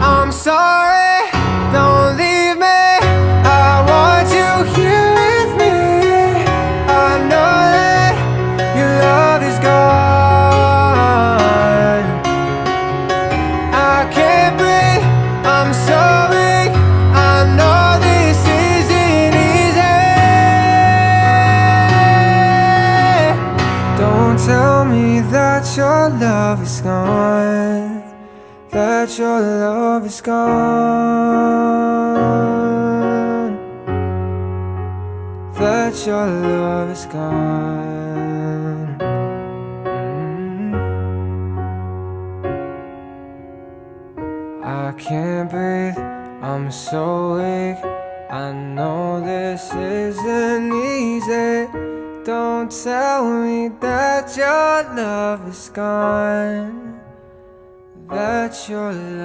I'm sorry, don't leave me. I want you here with me. I know that your love is gone. I can't breathe, I'm so weak. I know this isn't easy. Don't tell me that your love is gone, that your love is gone, that your love is gone. I can't breathe, I'm so weak. I know this isn't easy. Don't tell me that your love is gone, that your love